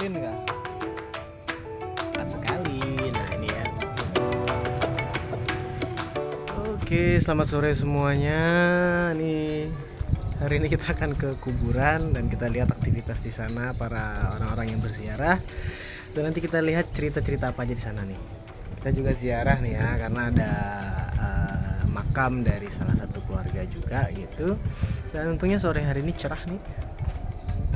lilin nggak? Tepat sekali. Nah ini ya. Oke, selamat sore semuanya. Nih hari ini kita akan ke kuburan dan kita lihat aktivitas di sana para orang-orang yang berziarah. Dan nanti kita lihat cerita-cerita apa aja di sana nih. Kita juga ziarah nih ya karena ada makam dari salah satu keluarga juga gitu. Dan untungnya sore hari ini cerah nih.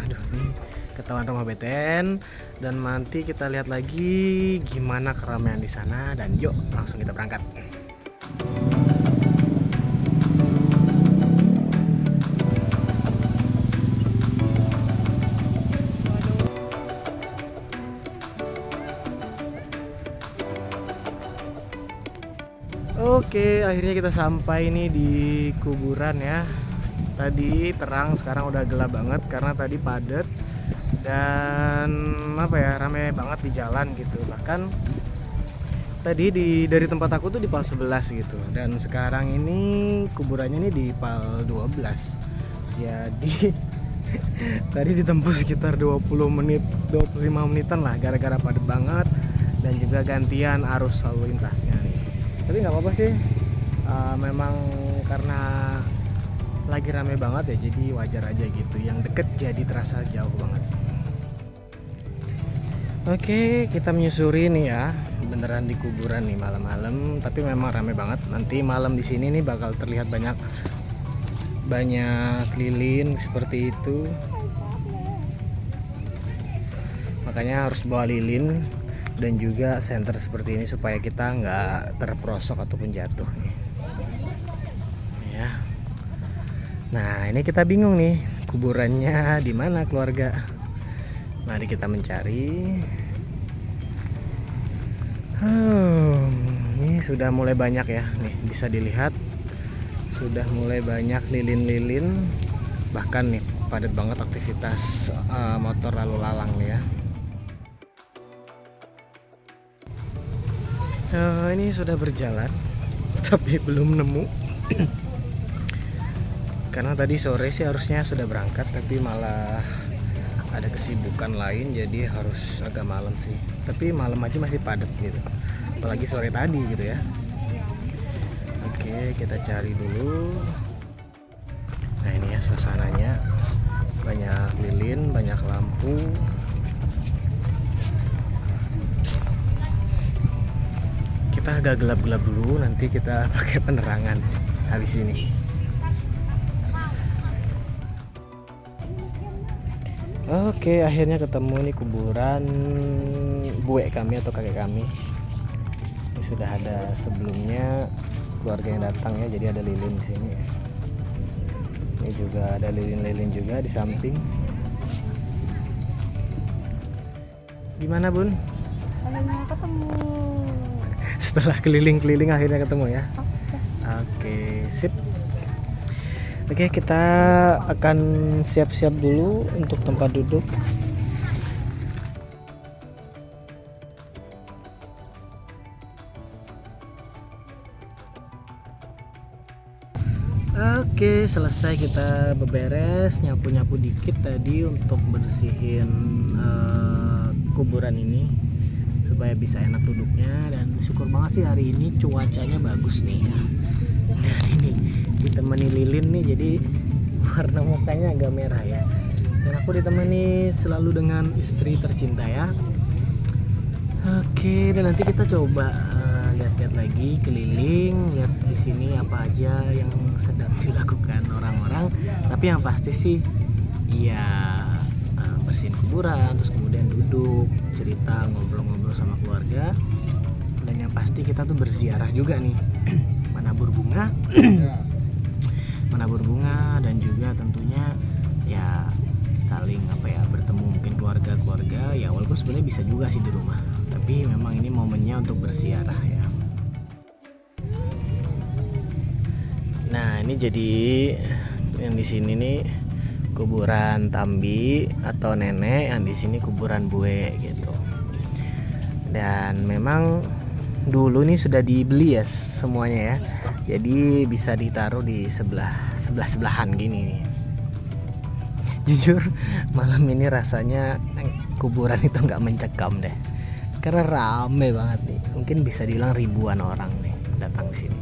Aduh nih ketahuan rumah BTN. Dan nanti kita lihat lagi gimana keramaian di sana dan yuk langsung kita berangkat. Oke, akhirnya kita sampai nih di kuburan ya. Tadi terang, sekarang udah gelap banget karena tadi padat dan apa ya, ramai banget di jalan gitu. Bahkan tadi dari tempat aku tuh di Pal 11 gitu. Dan sekarang ini kuburannya nih di Pal 12. Jadi tadi ditempuh sekitar 20 menit, 25 menitan lah gara-gara padat banget dan juga gantian arus lalu lintasnya nih. Tapi nggak apa-apa sih, memang karena lagi rame banget ya, jadi wajar aja gitu. Yang deket jadi terasa jauh banget. Oke, kita menyusuri nih ya, beneran di kuburan nih malam-malam. Tapi memang rame banget. Nanti malam di sini nih bakal terlihat banyak lilin seperti itu. Makanya harus bawa lilin dan juga senter seperti ini supaya kita nggak terperosok ataupun jatuh nih ya. Nah ini kita bingung nih kuburannya di mana keluarga. Mari kita mencari. Ini sudah mulai banyak ya nih, bisa dilihat sudah mulai banyak lilin-lilin, bahkan nih padat banget aktivitas motor lalu lalang nih ya. Ini sudah berjalan tapi belum nemu karena tadi sore sih harusnya sudah berangkat tapi malah ada kesibukan lain jadi harus agak malam sih. Tapi malam aja masih padat gitu, apalagi sore tadi gitu ya. Oke, kita cari dulu. Nah ini ya suasananya, banyak lilin, banyak lampu. Kita agak gelap-gelap dulu, nanti kita pakai penerangan habis ini. Oke, akhirnya ketemu nih kuburan buek kami atau kakek kami. Ini sudah ada sebelumnya keluarga yang datang ya, jadi ada lilin di sini. Ini juga ada lilin-lilin juga di samping. Gimana Bun? Akhirnya ketemu. Setelah keliling-keliling akhirnya ketemu ya. Oke, sip. Oke, kita akan siap-siap dulu untuk tempat duduk. Oke, selesai kita beberes, nyapu-nyapu dikit tadi untuk bersihin kuburan ini supaya bisa enak duduknya. Dan syukur banget sih hari ini cuacanya bagus nih ya. Dan ini ditemani lilin nih, jadi warna mukanya agak merah ya. Dan aku ditemani selalu dengan istri tercinta ya. Oke, dan nanti kita coba lihat-lihat lagi keliling, lihat di sini apa aja yang sedang dilakukan orang-orang. Tapi yang pasti sih ya bersihin kuburan, terus kemudian duduk, cerita, ngobrol-ngobrol sama keluarga. Dan yang pasti kita tuh berziarah juga nih. Menabur bunga menabur bunga dan juga tentunya ya saling bertemu mungkin keluarga ya, walaupun sebenarnya bisa juga sih di rumah, tapi memang ini momennya untuk berziarah ya. Nah ini jadi yang di sini nih kuburan Tambi atau nenek, yang di sini kuburan Bue gitu. Dan memang dulu nih sudah dibeli ya semuanya ya, jadi bisa ditaruh di sebelahan gini nih. Jujur malam ini rasanya kuburan itu nggak mencekam deh, karena rame banget nih. Mungkin bisa dibilang ribuan orang nih datang di sini.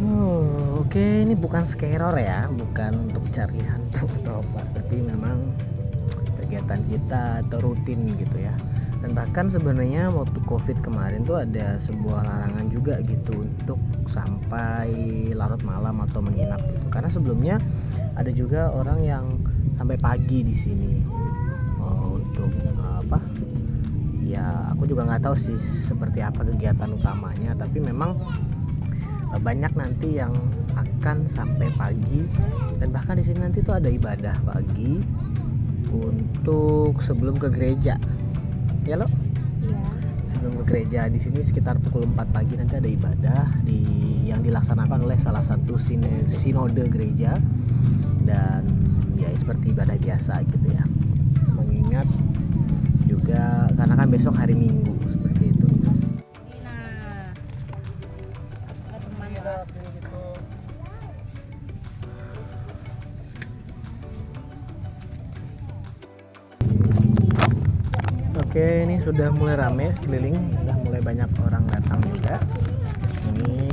Oh, oke, ini bukan scare ya, bukan untuk cari hantu atau apa, tapi memang kegiatan kita atau rutin gitu ya. Dan bahkan sebenarnya waktu COVID kemarin tuh ada sebuah larangan juga gitu untuk sampai larut malam atau menginap gitu. Karena sebelumnya ada juga orang yang sampai pagi di sini. Untuk apa? Ya, aku juga nggak tahu sih seperti apa kegiatan utamanya, tapi memang banyak nanti yang akan sampai pagi. Dan bahkan di sini nanti tuh ada ibadah pagi untuk sebelum ke gereja. Ya lo? Iya. Sebelum ke gereja di sini sekitar pukul 4 pagi nanti ada ibadah yang dilaksanakan oleh salah satu sinode gereja, dan ya seperti ibadah biasa gitu ya. Mengingat juga karena kan besok hari Minggu seperti itu. Nah, teman Oke, ini sudah mulai rame sekeliling, sudah mulai banyak orang datang juga. Ini,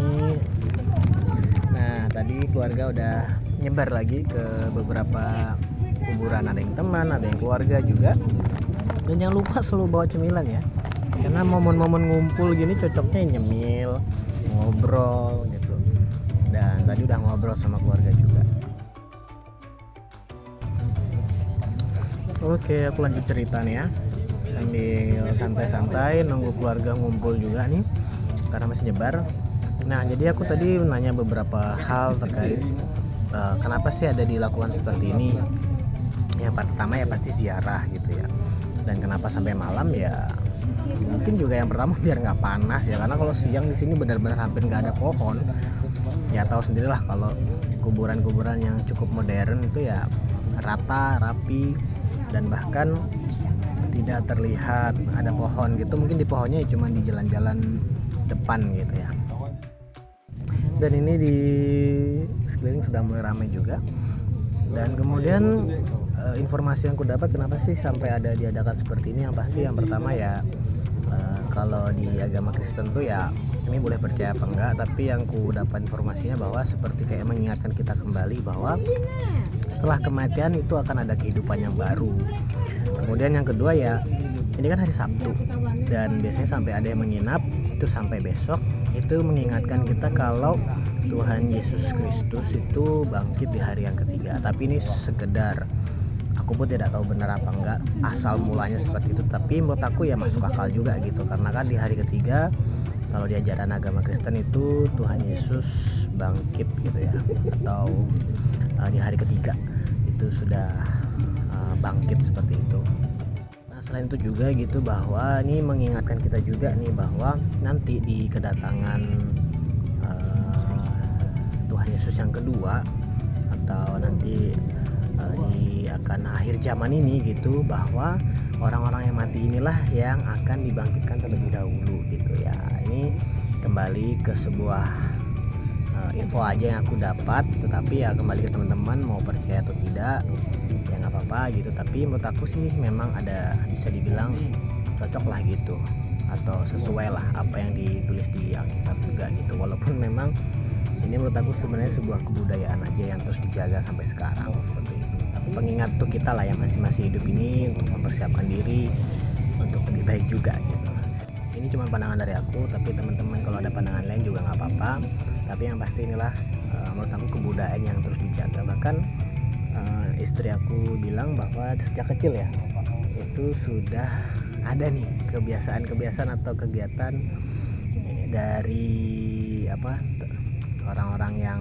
nah tadi keluarga udah nyebar lagi ke beberapa kuburan, ada yang teman, ada yang keluarga juga. Dan jangan lupa selalu bawa cemilan ya, karena momen-momen ngumpul gini cocoknya nyemil, ngobrol gitu. Dan tadi udah ngobrol sama keluarga juga. Oke, aku lanjut cerita nih ya, sambil santai-santai nunggu keluarga ngumpul juga nih karena masih nyebar. Nah, jadi aku tadi nanya beberapa hal terkait kenapa sih ada dilakukan seperti ini. Yang pertama ya pasti ziarah gitu ya, dan kenapa sampai malam ya mungkin juga yang pertama biar nggak panas ya, karena kalau siang di sini benar-benar hampir nggak ada pohon. Ya tahu sendirilah kalau kuburan-kuburan yang cukup modern itu ya rata, rapi, dan bahkan tidak terlihat ada pohon gitu. Mungkin di pohonnya cuma di jalan-jalan depan gitu ya. Dan ini di sekeliling sudah mulai ramai juga. Dan kemudian informasi yang ku dapat kenapa sih sampai ada diadakan seperti ini, yang pasti yang pertama ya kalau di agama Kristen tuh ya ini boleh percaya apa enggak, tapi yang ku dapat informasinya bahwa seperti kayak mengingatkan kita kembali bahwa setelah kematian itu akan ada kehidupan yang baru. Kemudian yang kedua ya, ini kan hari Sabtu dan biasanya sampai ada yang menginap itu sampai besok. Itu mengingatkan kita kalau Tuhan Yesus Kristus itu bangkit di hari yang ketiga. Tapi ini sekedar, aku pun tidak tahu benar apa enggak asal mulanya seperti itu, tapi menurut aku ya masuk akal juga gitu. Karena kan di hari ketiga kalau di ajaran agama Kristen itu Tuhan Yesus bangkit gitu ya, atau di hari ketiga itu sudah bangkit seperti itu. Nah, selain itu juga gitu bahwa ini mengingatkan kita juga nih bahwa nanti di kedatangan Tuhan Yesus yang kedua, atau nanti di akan akhir zaman ini gitu, bahwa orang-orang yang mati inilah yang akan dibangkitkan terlebih dahulu gitu ya. Ini kembali ke sebuah info aja yang aku dapat, tetapi ya kembali ke teman-teman mau percaya atau tidak ya nggak apa-apa gitu. Tapi menurut aku sih memang ada, bisa dibilang cocok lah gitu, atau sesuai lah apa yang ditulis di Alkitab juga gitu. Walaupun memang ini menurut aku sebenarnya sebuah kebudayaan aja yang terus dijaga sampai sekarang seperti itu. Tapi pengingat tuh kita lah yang masih hidup ini untuk mempersiapkan diri untuk lebih baik juga gitu. Ini cuma pandangan dari aku, tapi teman-teman kalau ada pandangan lain juga nggak apa-apa. Tapi yang pasti inilah menurut aku kebudayaan yang terus dijaga. Bahkan istri aku bilang bahwa sejak kecil ya itu sudah ada nih kebiasaan atau kegiatan dari orang-orang yang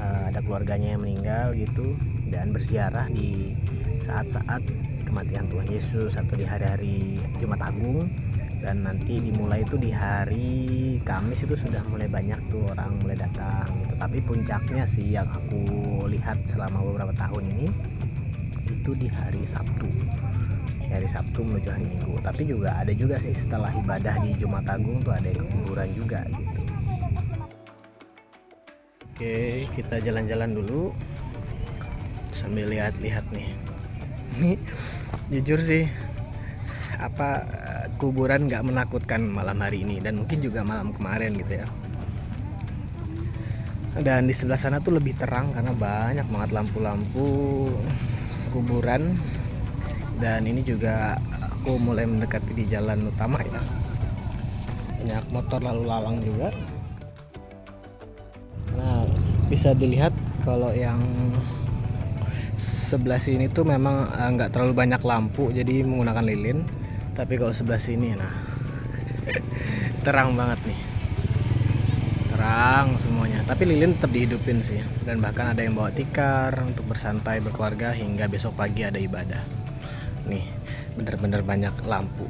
ada keluarganya yang meninggal gitu, dan berziarah di saat-saat kematian Tuhan Yesus atau di hari-hari Jumat Agung. Dan nanti dimulai itu di hari Kamis itu sudah mulai banyak tuh orang mulai datang gitu. Tapi puncaknya sih yang aku lihat selama beberapa tahun ini itu di hari Sabtu. hari Sabtu menuju hari Minggu. Tapi juga ada juga sih setelah ibadah di Jumat Agung tuh ada yang ke kuburan juga gitu. Oke, kita jalan-jalan dulu sambil lihat-lihat nih. Ini jujur sih kuburan nggak menakutkan malam hari ini dan mungkin juga malam kemarin gitu ya. Dan di sebelah sana tuh lebih terang karena banyak banget lampu-lampu kuburan. Dan ini juga aku mulai mendekati di jalan utama ya. Banyak motor lalu lalang juga. Nah, bisa dilihat kalau yang sebelah sini tuh memang nggak terlalu banyak lampu, jadi menggunakan lilin. Tapi kalau sebelah sini, nah terang banget nih, terang semuanya. Tapi lilin tetap dihidupin sih, dan bahkan ada yang bawa tikar untuk bersantai berkeluarga hingga besok pagi ada ibadah. Nih, bener-bener banyak lampu.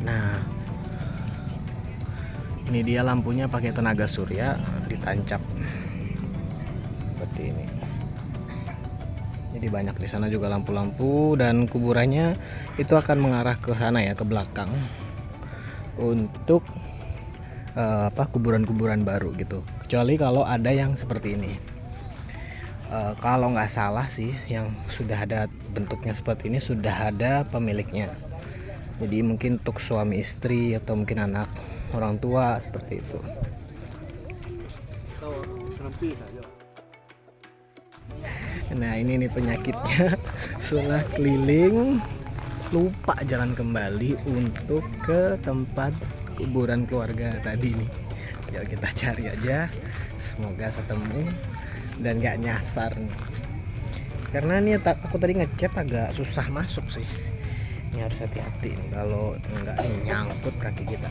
Nah, ini dia lampunya pakai tenaga surya, ditancap seperti ini. Jadi banyak di sana juga lampu-lampu, dan kuburannya itu akan mengarah ke sana ya, ke belakang untuk kuburan-kuburan baru gitu. Kecuali kalau ada yang seperti ini. Kalau nggak salah sih, yang sudah ada bentuknya seperti ini sudah ada pemiliknya. Jadi mungkin untuk suami istri atau mungkin anak orang tua seperti itu. Nah ini nih penyakitnya, setelah keliling lupa jalan kembali untuk ke tempat kuburan keluarga tadi nih. Yuk kita cari aja, semoga ketemu dan gak nyasar nih. Karena nih aku tadi ngechat agak susah masuk sih. Ini harus hati-hati nih, kalau enggak nyangkut kaki kita.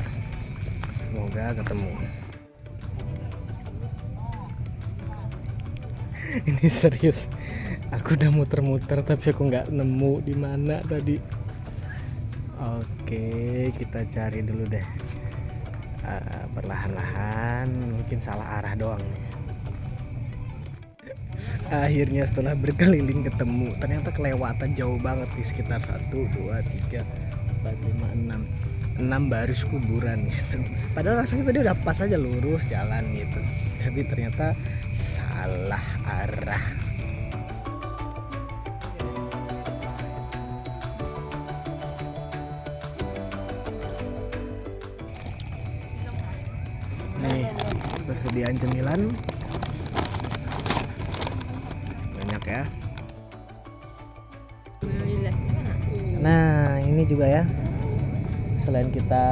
Semoga ketemu. Ini serius, aku udah muter-muter tapi aku nggak nemu di mana tadi. Oke, kita cari dulu deh. Perlahan-lahan, mungkin salah arah doang nih. Akhirnya setelah berkeliling ketemu, ternyata kelewatan jauh banget di sekitar 1, 2, 3, 4, 5, 6 baris kuburan. Padahal rasanya tadi udah pas aja lurus jalan gitu, tapi ternyata salah arah. Nih persediaan cemilan banyak ya. Nah ini juga ya, selain kita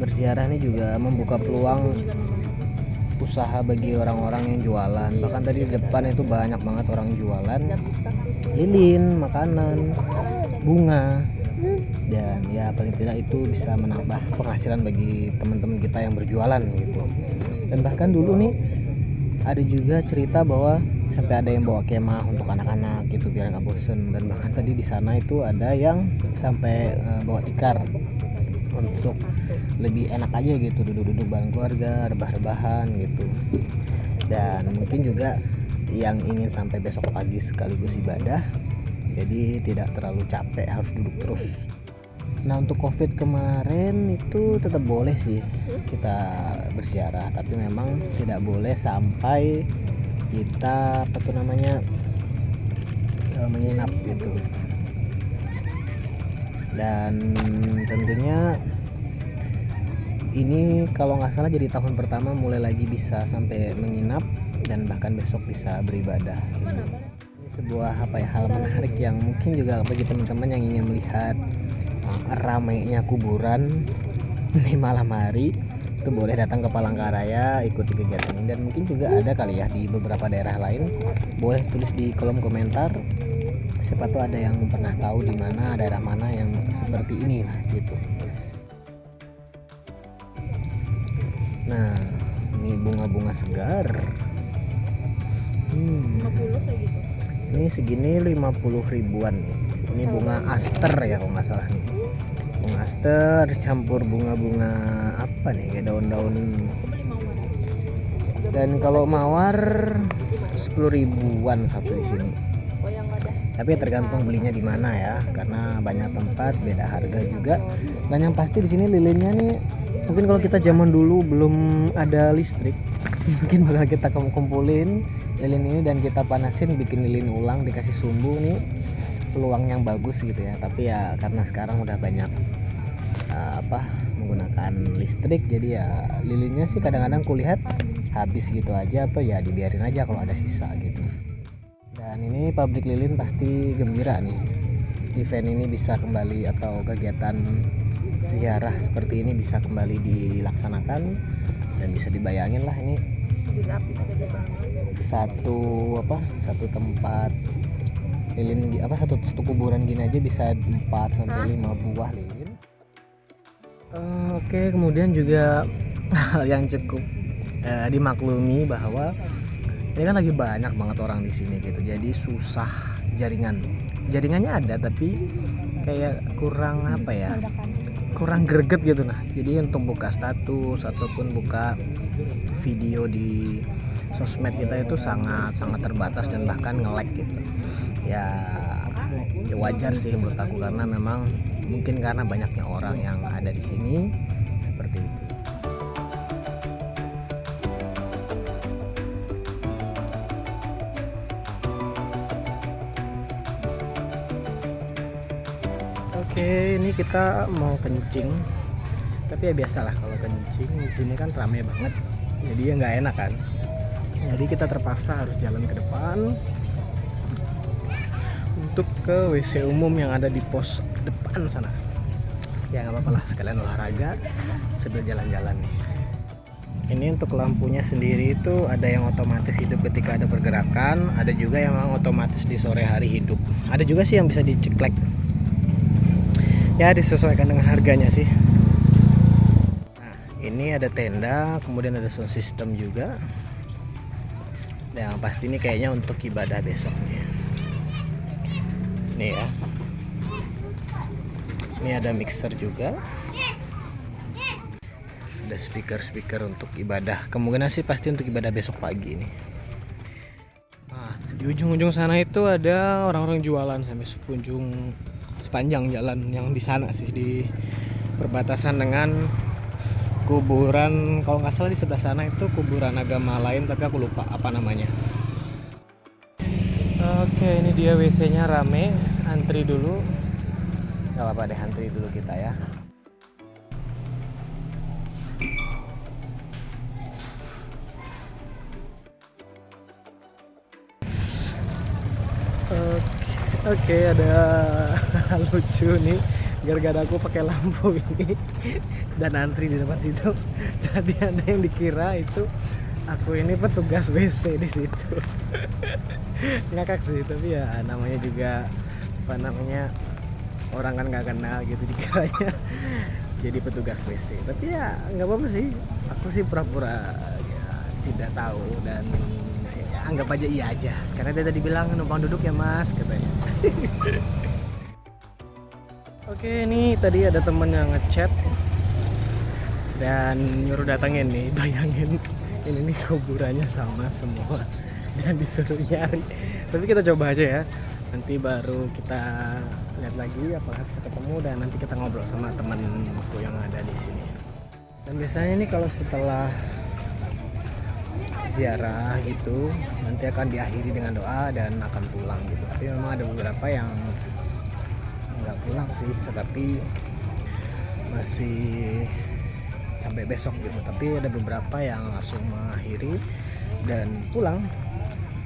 berziarah nih juga membuka peluang usaha bagi orang-orang yang jualan. Bahkan tadi di depan itu banyak banget orang jualan lilin, makanan, bunga, dan ya paling tidak itu bisa menambah penghasilan bagi teman-teman kita yang berjualan gitu. Dan bahkan dulu nih ada juga cerita bahwa sampai ada yang bawa kemah untuk anak-anak gitu biar nggak bosen. Dan bahkan tadi di sana itu ada yang sampai bawa tikar untuk lebih enak aja gitu, duduk-duduk bareng keluarga, rebah-rebahan gitu. Dan mungkin juga yang ingin sampai besok pagi sekaligus ibadah, jadi tidak terlalu capek harus duduk terus. Nah untuk COVID kemarin itu tetap boleh sih kita berziarah, tapi memang tidak boleh sampai kita menginap gitu. Dan tentunya ini kalau nggak salah jadi tahun pertama mulai lagi bisa sampai menginap dan bahkan besok bisa beribadah gitu. Ini sebuah hal menarik yang mungkin juga bagi teman-teman yang ingin melihat ramainya kuburan di malam hari itu boleh datang ke Palangkaraya, ikuti kegiatan ini. Dan mungkin juga ada kali ya di beberapa daerah lain, boleh tulis di kolom komentar, siapa tuh ada yang pernah tahu di mana daerah mana yang seperti ini lah gitu. Nah ini bunga-bunga segar. 50 kayak gitu. Ini segini 50 ribuan nih. Ini bunga aster ya kalau nggak salah nih. Bunga aster campur bunga-bunga apa nih, kayak daun-daun. Dan kalau mawar 10 ribuan satu di sini. Tapi tergantung belinya di mana ya, karena banyak tempat beda harga juga. Dan yang pasti di sini lilinnya nih, mungkin kalau kita zaman dulu belum ada listrik, mungkin bakal kita kumpulin lilin ini dan kita panasin bikin lilin ulang, dikasih sumbu nih, peluang yang bagus gitu ya. Tapi ya karena sekarang udah banyak menggunakan listrik, jadi ya lilinnya sih kadang-kadang kulihat habis gitu aja, atau ya dibiarin aja kalau ada sisa gitu. Dan ini pabrik lilin pasti gembira nih, event ini bisa kembali, atau kegiatan ziarah seperti ini bisa kembali dilaksanakan. Dan bisa dibayangin lah, ini satu tempat lilin, satu kuburan gini aja bisa 4 sampai 5 buah lilin. Oke, kemudian juga hal yang cukup dimaklumi bahwa ini kan lagi banyak banget orang di sini gitu, jadi susah jaringannya ada tapi kayak kurang kurang greget gitu. Nah, jadi untuk buka status ataupun buka video di sosmed kita itu sangat terbatas dan bahkan nge-lag gitu ya. Wajar sih menurut aku, karena memang mungkin karena banyaknya orang yang ada di sini seperti itu. Oke, ini kita mau kencing, tapi ya biasalah kalau kencing di sini kan ramai banget, jadi ya nggak enak kan. Jadi kita terpaksa harus jalan ke depan untuk ke WC umum yang ada di pos depan sana. Ya nggak apa-apa lah, sekalian olahraga sambil jalan-jalan nih. Ini untuk lampunya sendiri itu ada yang otomatis hidup ketika ada pergerakan, ada juga yang memang otomatis di sore hari hidup. Ada juga sih yang bisa diceklek. Ya disesuaikan dengan harganya sih. Nah, ini ada tenda, kemudian ada sound system juga. Dan yang pasti ini kayaknya untuk ibadah besoknya. Nih ya. Ini ada mixer juga. Ada speaker untuk ibadah. Kemungkinan sih pasti untuk ibadah besok pagi nih. Nah, di ujung-ujung sana itu ada orang-orang jualan sampai sepanjang jalan yang di sana sih, di perbatasan dengan kuburan. Kalau nggak salah di sebelah sana itu kuburan agama lain, tapi aku lupa apa namanya. Oke, ini dia WC-nya rame, antri dulu. Gak apa-apa deh, antri dulu kita ya. Oke, ada hal lucu nih, gara-gara aku pakai lampu ini dan antri di depan situ. Tadi ada yang dikira itu aku ini petugas WC di situ. Ngakak sih, tapi ya namanya juga orang kan nggak kenal gitu, dikiranya jadi petugas WC. Tapi ya nggak apa-apa sih, aku sih pura-pura ya, tidak tahu, dan ya, anggap aja iya aja, karena dia tadi bilang numpang duduk ya mas katanya. Oke, ini tadi ada temen yang ngechat dan nyuruh datangin nih. Bayangin, ini nih kuburannya sama semua dan disuruh nyari. Tapi kita coba aja ya, nanti baru kita lihat lagi apakah bisa ketemu, dan nanti kita ngobrol sama temanku yang ada di sini. Dan biasanya ini kalau setelah ziarah gitu nanti akan diakhiri dengan doa dan akan pulang gitu. Tapi memang ada beberapa yang nggak pulang sih, tetapi masih sampai besok gitu. Tapi ada beberapa yang langsung mengakhiri dan pulang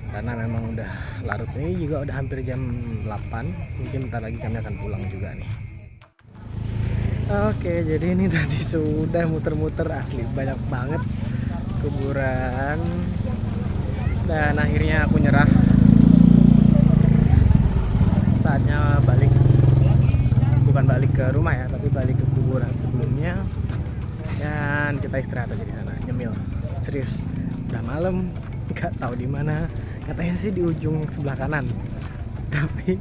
karena memang udah larut. Ini juga udah hampir jam 8, mungkin bentar lagi kami akan pulang juga nih. Oke, jadi ini tadi sudah muter-muter, asli banyak banget kuburan, dan akhirnya aku nyerah. Saatnya balik, bukan balik ke rumah ya, tapi balik ke kuburan sebelumnya, dan kita istirahat aja di sana, nyemil. Serius, udah malam, nggak tahu di mana. Katanya sih di ujung sebelah kanan, tapi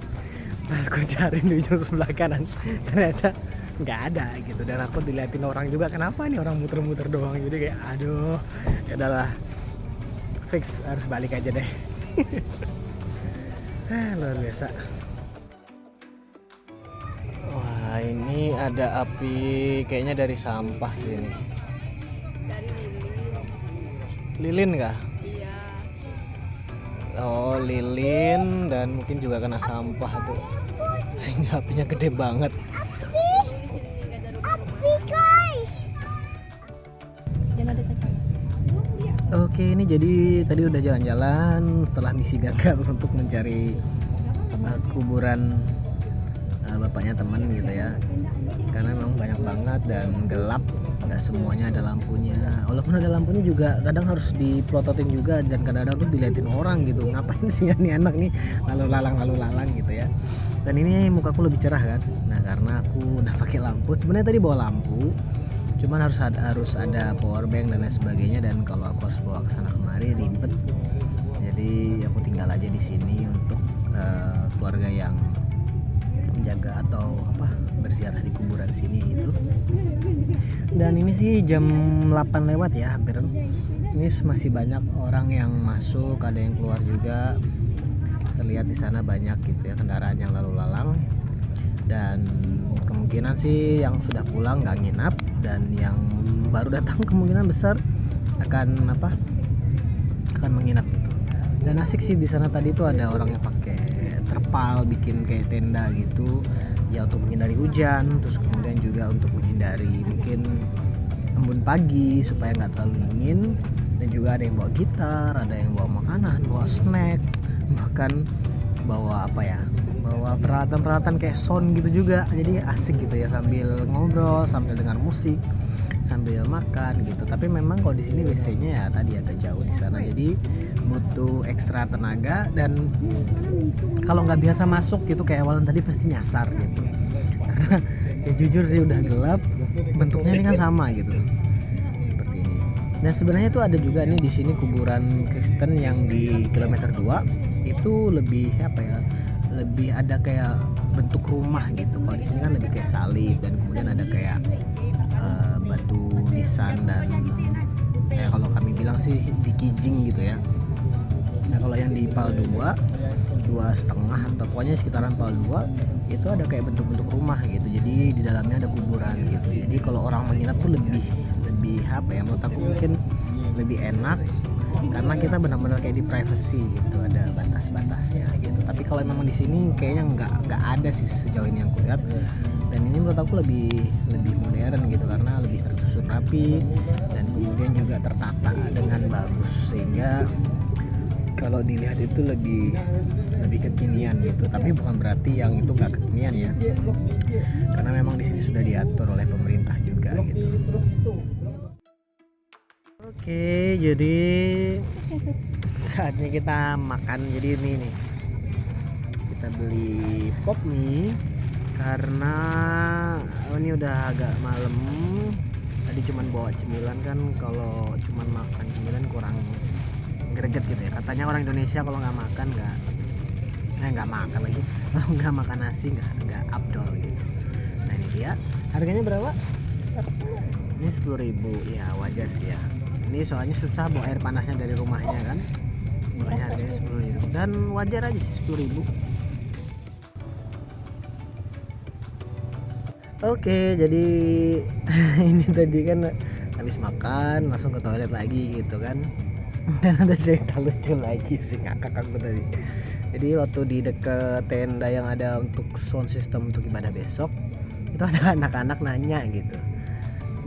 pas aku cari di ujung sebelah kanan ternyata nggak ada gitu. Dan aku diliatin orang juga, kenapa nih orang muter-muter doang, jadi kayak aduh, ya udahlah, fix harus balik aja deh. Luar biasa. Ini ada api kayaknya dari sampah ini. Dari Lilin kah? iya. Oh, lilin dan mungkin juga kena sampah tuh. Sehingga apinya gede banget. Jangan ada cakap. Oke, ini jadi tadi udah jalan-jalan setelah misi gagal untuk mencari kuburan bapaknya teman gitu ya. Karena memang banyak banget dan gelap, nggak semuanya ada lampunya. Walaupun ada lampunya juga kadang harus dipelototin juga dan kadang-kadang tuh diliatin orang gitu. Ngapain sih ya nih anak nih lalu lalang gitu ya. Dan ini mukaku lebih cerah kan. Nah, karena aku udah pakai lampu. Sebenarnya tadi bawa lampu, cuman harus ada power bank dan lain sebagainya, dan kalau aku harus bawa ke sana kemari ribet. Jadi aku tinggal aja di sini untuk keluarga yang menjaga atau berziarah di kuburan sini itu. Dan ini sih jam 8 lewat ya, hampir. Ini masih banyak orang yang masuk, ada yang keluar juga. Terlihat di sana banyak gitu ya kendaraan yang lalu lalang, dan kemungkinan sih yang sudah pulang nggak nginap, dan yang baru datang kemungkinan besar akan menginap gitu. Dan asik sih di sana tadi tuh ada orang yang pakai terpal, bikin kayak tenda gitu ya untuk menghindari hujan, terus kemudian juga untuk menghindari mungkin embun pagi supaya nggak terlalu dingin. Dan juga ada yang bawa gitar, ada yang bawa makanan, bawa snack, bahkan bawa bawa peralatan kayak sound gitu juga. Jadi asik gitu ya, sambil ngobrol, sambil dengar musik, sambil makan gitu. Tapi memang kalau di sini WC-nya ya tadi agak jauh di sana, jadi butuh ekstra tenaga. Dan kalau nggak biasa masuk gitu kayak awalan tadi pasti nyasar gitu. Karena ya jujur sih udah gelap, bentuknya ini kan sama gitu seperti ini. Dan sebenarnya tuh ada juga nih di sini kuburan Kristen yang di kilometer 2 itu lebih lebih ada kayak bentuk rumah gitu. Kalau di sini kan lebih kayak salib, dan kemudian ada kayak batu nisan, dan kalau kami bilang sih dikijing gitu ya. Nah, kalau yang di Pal 2,5 atau pokoknya sekitaran Pal 2 itu ada kayak bentuk-bentuk rumah gitu. Jadi di dalamnya ada kuburan gitu. Jadi kalau orang menginap tuh lebih menurut aku mungkin lebih enak, karena kita benar-benar kayak di privacy gitu, ada batas-batasnya gitu. Tapi kalau memang di sini kayaknya nggak ada sih sejauh ini yang aku lihat. Dan ini menurut aku lebih modern gitu, karena lebih tersusun rapi dan kemudian juga tertata dengan bagus, sehingga kalau dilihat itu lebih kekinian gitu. Tapi bukan berarti yang itu nggak kekinian ya, karena memang di sini sudah diatur oleh pemerintah juga gitu. Oke, jadi saatnya kita makan. Jadi ini nih, kita beli pop mie karena ini udah agak malam. Tadi cuman bawa cemilan kan, kalau cuman makan cemilan kurang greget gitu ya. Katanya orang Indonesia kalau nggak makan nggak makan lagi, kalau nggak makan nasi nggak abdol gitu. Nah ini dia, harganya berapa? Ini 10.000 ya, wajar sih ya. Ini soalnya susah bawa air panasnya dari rumahnya kan, makanya harganya 10.000, dan wajar aja sih 10.000. Oke, jadi ini tadi kan habis makan langsung ke toilet lagi gitu kan. Dan ada cerita lucu lagi sih, ngakak aku tadi. Jadi waktu di dekat tenda yang ada untuk sound system untuk ibadah besok, itu ada anak-anak nanya gitu,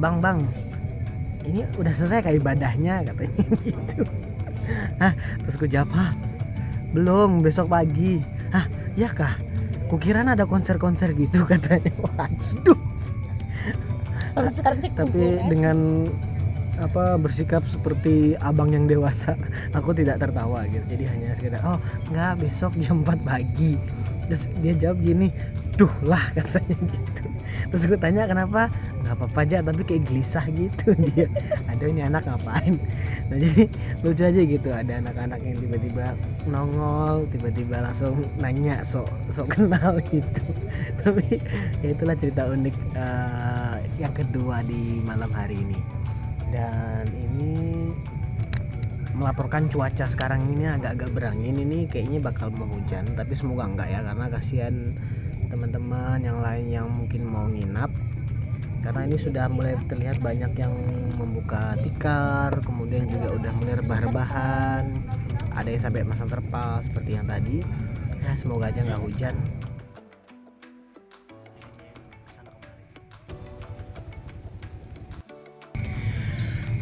Bang, ini udah selesai kayak ibadahnya, katanya gitu. Terus aku jawab, belum, besok pagi. Iya kah? Kukira ada konser gitu, katanya. Waduh. Tapi dengan bersikap seperti abang yang dewasa, aku tidak tertawa gitu. Jadi hanya sekedar, oh enggak, besok jam 4 pagi. Terus dia jawab gini, duh lah, katanya gitu. Terus gue tanya kenapa, nggak apa-apa aja, tapi kayak gelisah gitu dia. Aduh, ini anak ngapain? Nah jadi lucu aja gitu, ada anak-anak yang tiba-tiba nongol, tiba-tiba langsung nanya, sok kenal gitu. Tapi ya itulah cerita unik yang kedua di malam hari ini. Dan ini melaporkan cuaca sekarang ini agak-agak berangin, ini kayaknya bakal mau hujan, tapi semoga enggak ya, karena kasihan teman-teman yang lain yang mungkin mau nginap, karena ini sudah mulai terlihat banyak yang membuka tikar, kemudian juga udah mulai rebah-rebahan, ada yang sampai masang terpal seperti yang tadi. Ya semoga aja nggak hujan.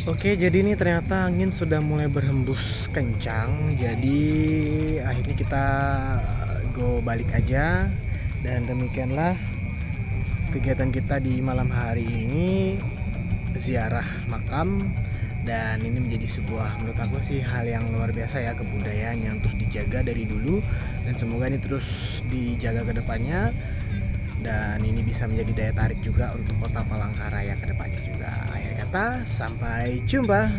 Oke, jadi ini ternyata angin sudah mulai berhembus kencang. Jadi akhirnya kita go balik aja. Dan demikianlah kegiatan kita di malam hari ini, ziarah makam. Dan ini menjadi sebuah, menurut aku sih, hal yang luar biasa ya, kebudayaan yang terus dijaga dari dulu. Dan semoga ini terus dijaga ke depannya. Dan ini bisa menjadi daya tarik juga untuk kota Palangkaraya ke depannya juga. Akhir kata, sampai jumpa.